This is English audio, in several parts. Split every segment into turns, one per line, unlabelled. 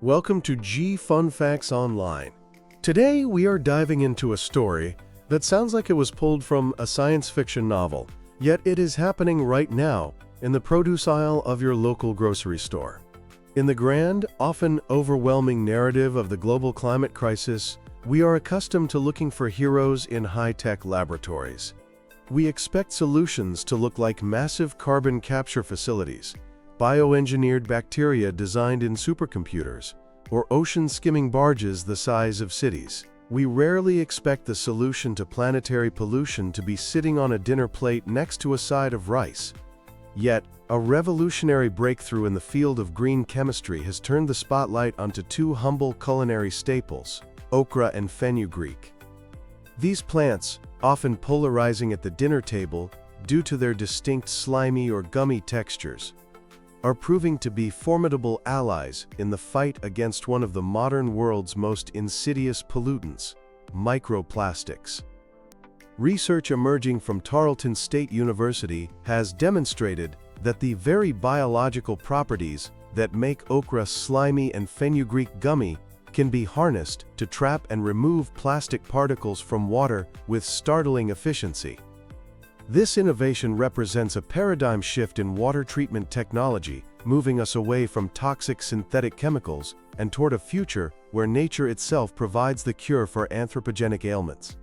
Welcome to G Fun Facts Online. Today we are diving into a story that sounds like it was pulled from a science fiction novel, yet it is happening right now in the produce aisle of your local grocery store. In the grand, often overwhelming narrative of the global climate crisis, we are accustomed to looking for heroes in high-tech laboratories. We expect solutions to look like massive carbon capture facilities, bioengineered bacteria designed in supercomputers, or ocean-skimming barges the size of cities. We rarely expect the solution to planetary pollution to be sitting on a dinner plate next to a side of rice. Yet, a revolutionary breakthrough in the field of green chemistry has turned the spotlight onto two humble culinary staples, okra and fenugreek. These plants, often polarizing at the dinner table due to their distinct slimy or gummy textures, are proving to be formidable allies in the fight against one of the modern world's most insidious pollutants, microplastics. Research emerging from Tarleton State University has demonstrated that the very biological properties that make okra slimy and fenugreek gummy can be harnessed to trap and remove plastic particles from water with startling efficiency. This innovation represents a paradigm shift in water treatment technology, moving us away from toxic synthetic chemicals and toward a future where nature itself provides the cure for anthropogenic ailments.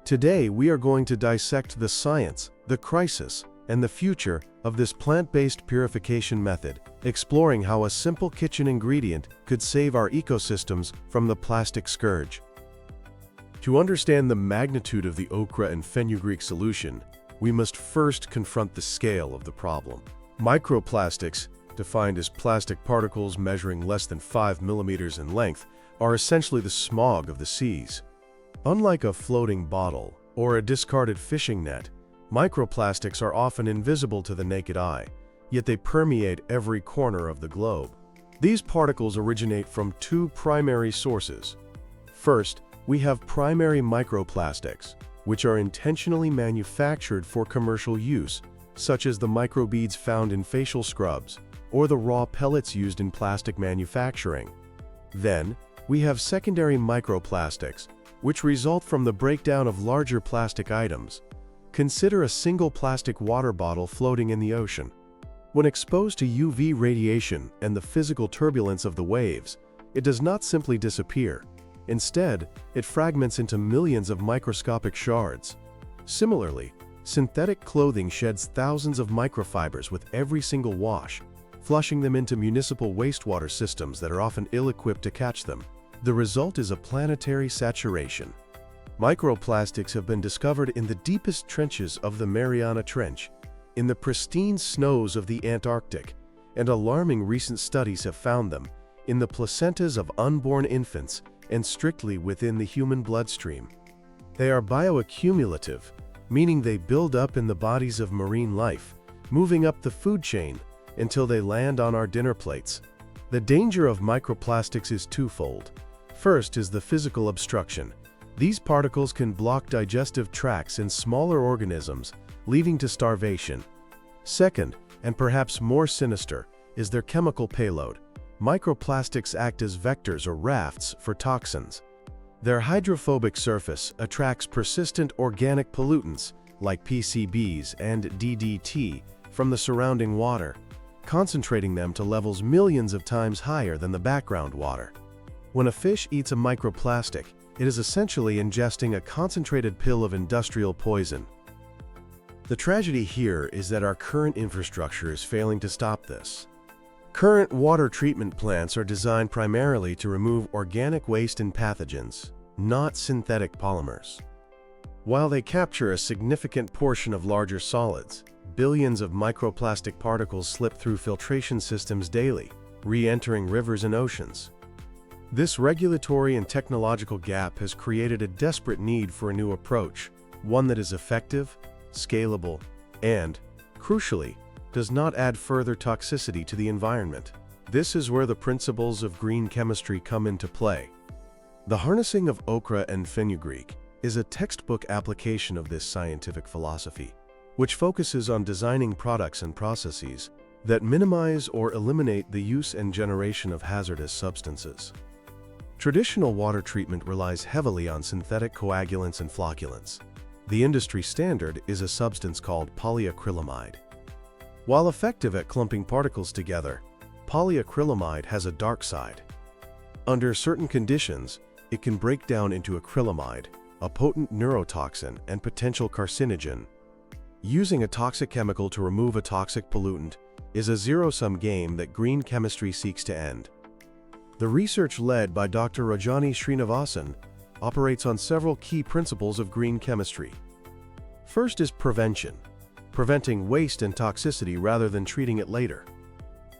Today, we are going to dissect the science, the crisis, and the future of this plant-based purification method, exploring how a simple kitchen ingredient could save our ecosystems from the plastic scourge. To understand the magnitude of the okra and fenugreek solution, we must first confront the scale of the problem. Microplastics, defined as plastic particles measuring less than 5 millimeters in length, are essentially the smog of the seas. Unlike a floating bottle or a discarded fishing net, microplastics are often invisible to the naked eye, yet they permeate every corner of the globe. These particles originate from two primary sources. First, we have primary microplastics, which are intentionally manufactured for commercial use, such as the microbeads found in facial scrubs or the raw pellets used in plastic manufacturing. Then, we have secondary microplastics, which result from the breakdown of larger plastic items. Consider a single plastic water bottle floating in the ocean. When exposed to UV radiation and the physical turbulence of the waves, it does not simply disappear. Instead, it fragments into millions of microscopic shards. Similarly, synthetic clothing sheds thousands of microfibers with every single wash, flushing them into municipal wastewater systems that are often ill-equipped to catch them. The result is a planetary saturation. Microplastics have been discovered in the deepest trenches of the Mariana Trench, in the pristine snows of the Antarctic, and alarming recent studies have found them in the placentas of unborn infants and strictly within the human bloodstream. They are bioaccumulative, meaning they build up in the bodies of marine life, moving up the food chain until they land on our dinner plates. The danger of microplastics is twofold. First is the physical obstruction. These particles can block digestive tracts in smaller organisms, leading to starvation. Second, and perhaps more sinister, is their chemical payload. Microplastics act as vectors or rafts for toxins. Their hydrophobic surface attracts persistent organic pollutants like PCBs and DDT from the surrounding water, concentrating them to levels millions of times higher than the background water. When a fish eats a microplastic, it is essentially ingesting a concentrated pill of industrial poison. The tragedy here is that our current infrastructure is failing to stop this. Current water treatment plants are designed primarily to remove organic waste and pathogens, not synthetic polymers. While they capture a significant portion of larger solids, billions of microplastic particles slip through filtration systems daily, re-entering rivers and oceans. This regulatory and technological gap has created a desperate need for a new approach, one that is effective, scalable, and, crucially, does not add further toxicity to the environment. This is where the principles of green chemistry come into play. The harnessing of okra and fenugreek is a textbook application of this scientific philosophy, which focuses on designing products and processes that minimize or eliminate the use and generation of hazardous substances. Traditional water treatment relies heavily on synthetic coagulants and flocculants. The industry standard is a substance called polyacrylamide. While effective at clumping particles together, polyacrylamide has a dark side. Under certain conditions, it can break down into acrylamide, a potent neurotoxin and potential carcinogen. Using a toxic chemical to remove a toxic pollutant is a zero-sum game that green chemistry seeks to end. The research led by Dr. Rajani Srinivasan operates on several key principles of green chemistry. First is prevention, preventing waste and toxicity rather than treating it later.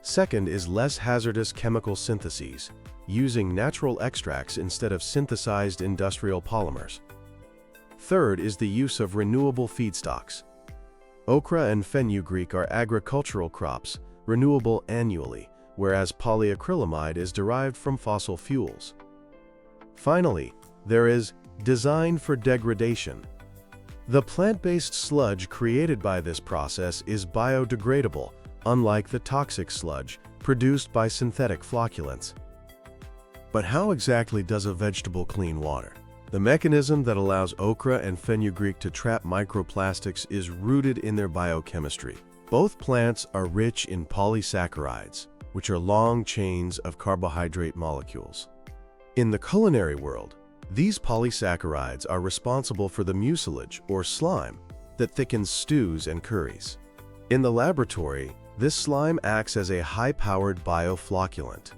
Second is less hazardous chemical syntheses, using natural extracts instead of synthesized industrial polymers. Third is the use of renewable feedstocks. Okra and fenugreek are agricultural crops, renewable annually, whereas polyacrylamide is derived from fossil fuels. Finally, there is design for degradation. The plant-based sludge created by this process is biodegradable, unlike the toxic sludge produced by synthetic flocculants. But how exactly does a vegetable clean water? The mechanism that allows okra and fenugreek to trap microplastics is rooted in their biochemistry. Both plants are rich in polysaccharides, which are long chains of carbohydrate molecules. In the culinary world, these polysaccharides are responsible for the mucilage, or slime, that thickens stews and curries. In the laboratory, this slime acts as a high-powered bioflocculant.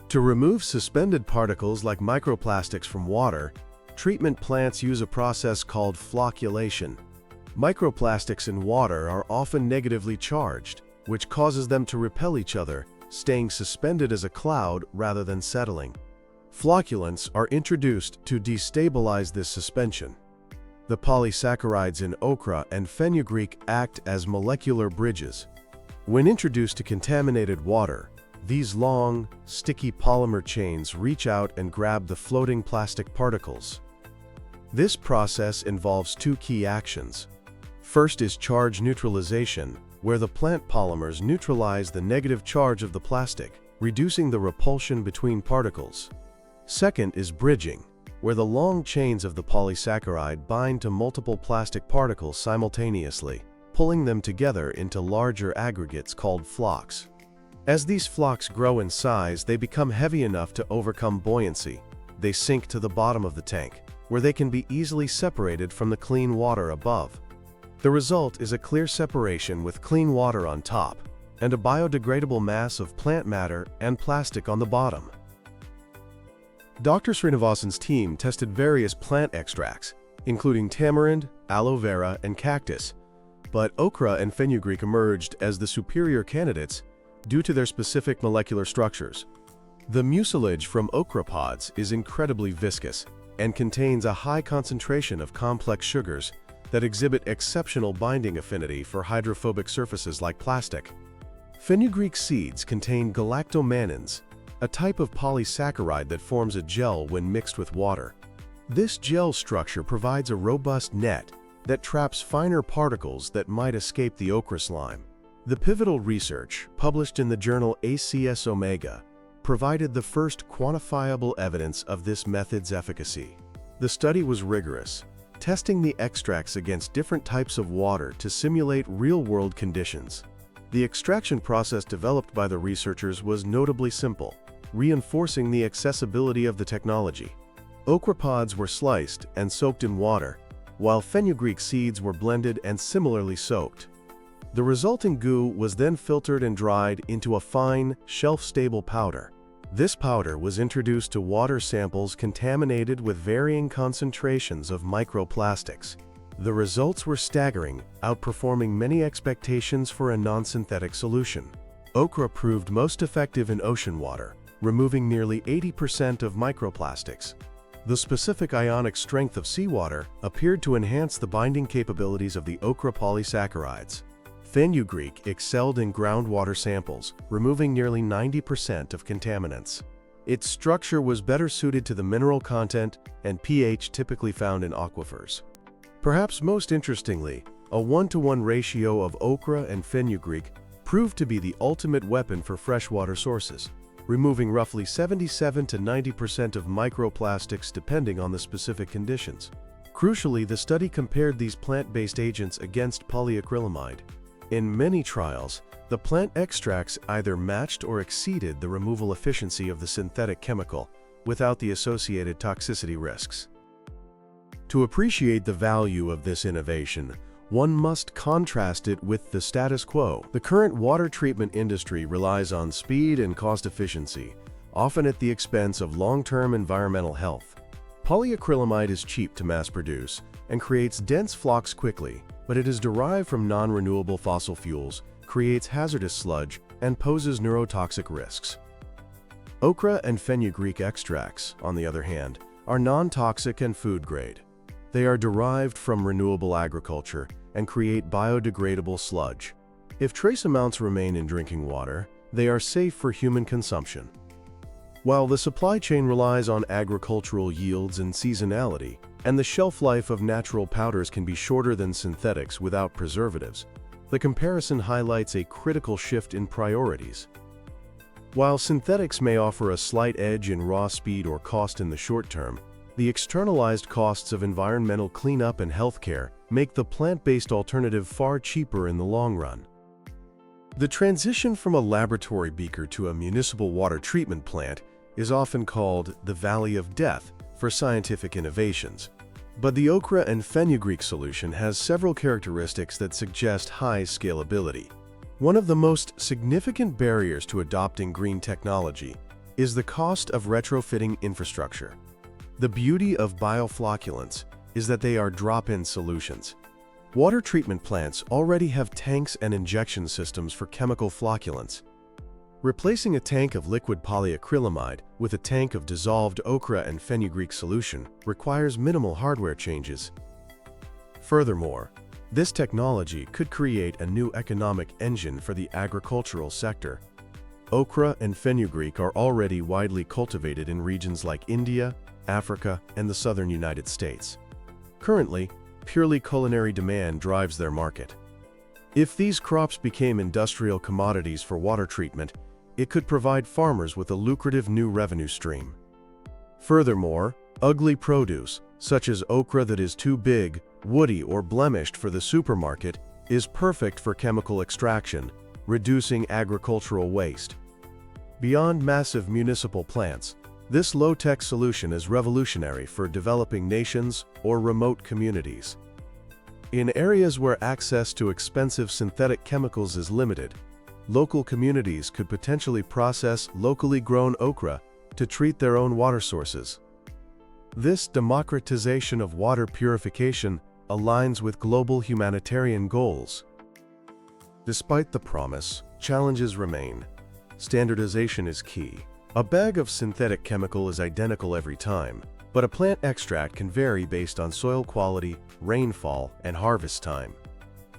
To remove suspended particles like microplastics from water, treatment plants use a process called flocculation. Microplastics in water are often negatively charged, which causes them to repel each other, staying suspended as a cloud rather than settling. Flocculants are introduced to destabilize this suspension. The polysaccharides in okra and fenugreek act as molecular bridges. When introduced to contaminated water, these long, sticky polymer chains reach out and grab the floating plastic particles. This process involves two key actions. First is charge neutralization, where the plant polymers neutralize the negative charge of the plastic, reducing the repulsion between particles. Second is bridging, where the long chains of the polysaccharide bind to multiple plastic particles simultaneously, pulling them together into larger aggregates called flocks. As these flocks grow in size, they become heavy enough to overcome buoyancy. They sink to the bottom of the tank, where they can be easily separated from the clean water above. The result is a clear separation with clean water on top, and a biodegradable mass of plant matter and plastic on the bottom. Dr. Srinivasan's team tested various plant extracts, including tamarind, aloe vera, and cactus, but okra and fenugreek emerged as the superior candidates due to their specific molecular structures. The mucilage from okra pods is incredibly viscous and contains a high concentration of complex sugars that exhibit exceptional binding affinity for hydrophobic surfaces like plastic. Fenugreek seeds contain galactomannins, a type of polysaccharide that forms a gel when mixed with water. This gel structure provides a robust net that traps finer particles that might escape the okra slime. The pivotal research, published in the journal ACS Omega, provided the first quantifiable evidence of this method's efficacy. The study was rigorous, testing the extracts against different types of water to simulate real-world conditions. The extraction process developed by the researchers was notably simple, reinforcing the accessibility of the technology. Okra pods were sliced and soaked in water, while fenugreek seeds were blended and similarly soaked. The resulting goo was then filtered and dried into a fine, shelf-stable powder. This powder was introduced to water samples contaminated with varying concentrations of microplastics. The results were staggering, outperforming many expectations for a non-synthetic solution. Okra proved most effective in ocean water, removing nearly 80% of microplastics. The specific ionic strength of seawater appeared to enhance the binding capabilities of the okra polysaccharides. Fenugreek excelled in groundwater samples, removing nearly 90% of contaminants. Its structure was better suited to the mineral content and pH typically found in aquifers. Perhaps most interestingly, a 1-to-1 ratio of okra and fenugreek proved to be the ultimate weapon for freshwater sources, removing roughly 77 to 90% of microplastics depending on the specific conditions. Crucially, the study compared these plant-based agents against polyacrylamide. In many trials, the plant extracts either matched or exceeded the removal efficiency of the synthetic chemical, without the associated toxicity risks. To appreciate the value of this innovation, one must contrast it with the status quo. The current water treatment industry relies on speed and cost efficiency, often at the expense of long-term environmental health. Polyacrylamide is cheap to mass produce and creates dense flocks quickly, but it is derived from non-renewable fossil fuels, creates hazardous sludge, and poses neurotoxic risks. Okra and fenugreek extracts, on the other hand, are non-toxic and food-grade. They are derived from renewable agriculture and create biodegradable sludge. If trace amounts remain in drinking water, they are safe for human consumption. While the supply chain relies on agricultural yields and seasonality, and the shelf life of natural powders can be shorter than synthetics without preservatives, the comparison highlights a critical shift in priorities. While synthetics may offer a slight edge in raw speed or cost in the short term, the externalized costs of environmental cleanup and healthcare make the plant-based alternative far cheaper in the long run. The transition from a laboratory beaker to a municipal water treatment plant is often called the Valley of Death for scientific innovations. But the okra and fenugreek solution has several characteristics that suggest high scalability. One of the most significant barriers to adopting green technology is the cost of retrofitting infrastructure. The beauty of bioflocculants is that they are drop-in solutions. Water treatment plants already have tanks and injection systems for chemical flocculants. Replacing a tank of liquid polyacrylamide with a tank of dissolved okra and fenugreek solution requires minimal hardware changes. Furthermore, this technology could create a new economic engine for the agricultural sector. Okra and fenugreek are already widely cultivated in regions like India, Africa, and the southern United States. Currently, purely culinary demand drives their market. If these crops became industrial commodities for water treatment, it could provide farmers with a lucrative new revenue stream. Furthermore, ugly produce, such as okra that is too big, woody, or blemished for the supermarket, is perfect for chemical extraction, reducing agricultural waste. Beyond massive municipal plants, this low-tech solution is revolutionary for developing nations or remote communities. In areas where access to expensive synthetic chemicals is limited, local communities could potentially process locally grown okra to treat their own water sources. This democratization of water purification aligns with global humanitarian goals. Despite the promise, challenges remain. Standardization is key. A bag of synthetic chemical is identical every time, but a plant extract can vary based on soil quality, rainfall, and harvest time.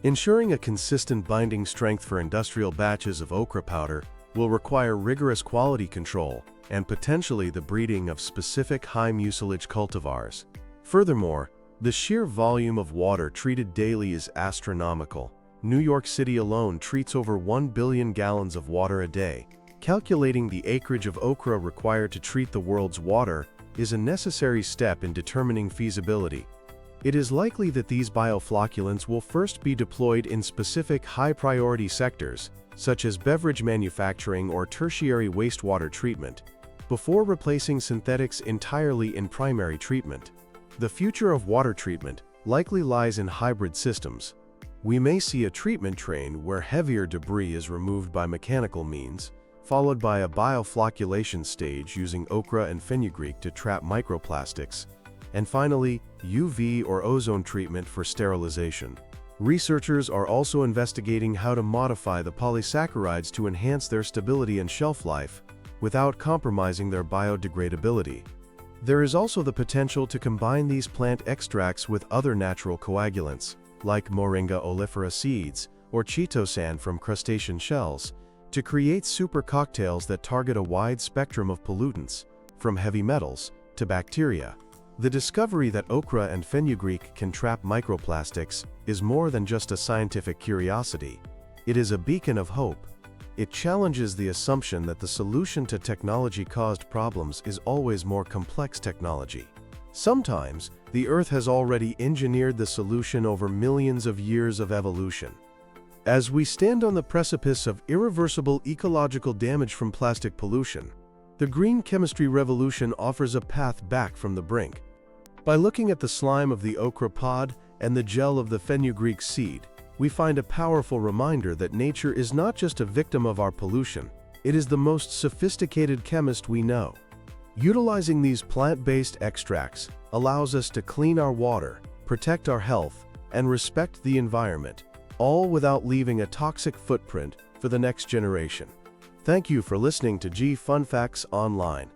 Ensuring a consistent binding strength for industrial batches of okra powder will require rigorous quality control and potentially the breeding of specific high-mucilage cultivars. Furthermore, the sheer volume of water treated daily is astronomical. New York City alone treats over 1 billion gallons of water a day. Calculating the acreage of okra required to treat the world's water is a necessary step in determining feasibility. It is likely that these bioflocculants will first be deployed in specific high-priority sectors, such as beverage manufacturing or tertiary wastewater treatment, before replacing synthetics entirely in primary treatment. The future of water treatment likely lies in hybrid systems. We may see a treatment train where heavier debris is removed by mechanical means, followed by a bioflocculation stage using okra and fenugreek to trap microplastics, and finally, UV or ozone treatment for sterilization. Researchers are also investigating how to modify the polysaccharides to enhance their stability and shelf life without compromising their biodegradability. There is also the potential to combine these plant extracts with other natural coagulants, like Moringa oleifera seeds or chitosan from crustacean shells, to create super cocktails that target a wide spectrum of pollutants, from heavy metals to bacteria. The discovery that okra and fenugreek can trap microplastics is more than just a scientific curiosity. It is a beacon of hope. It challenges the assumption that the solution to technology-caused problems is always more complex technology. Sometimes, the Earth has already engineered the solution over millions of years of evolution. As we stand on the precipice of irreversible ecological damage from plastic pollution, the green chemistry revolution offers a path back from the brink. By looking at the slime of the okra pod and the gel of the fenugreek seed, we find a powerful reminder that nature is not just a victim of our pollution, it is the most sophisticated chemist we know. Utilizing these plant-based extracts allows us to clean our water, protect our health, and respect the environment, all without leaving a toxic footprint for the next generation. Thank you for listening to G Fun Facts Online.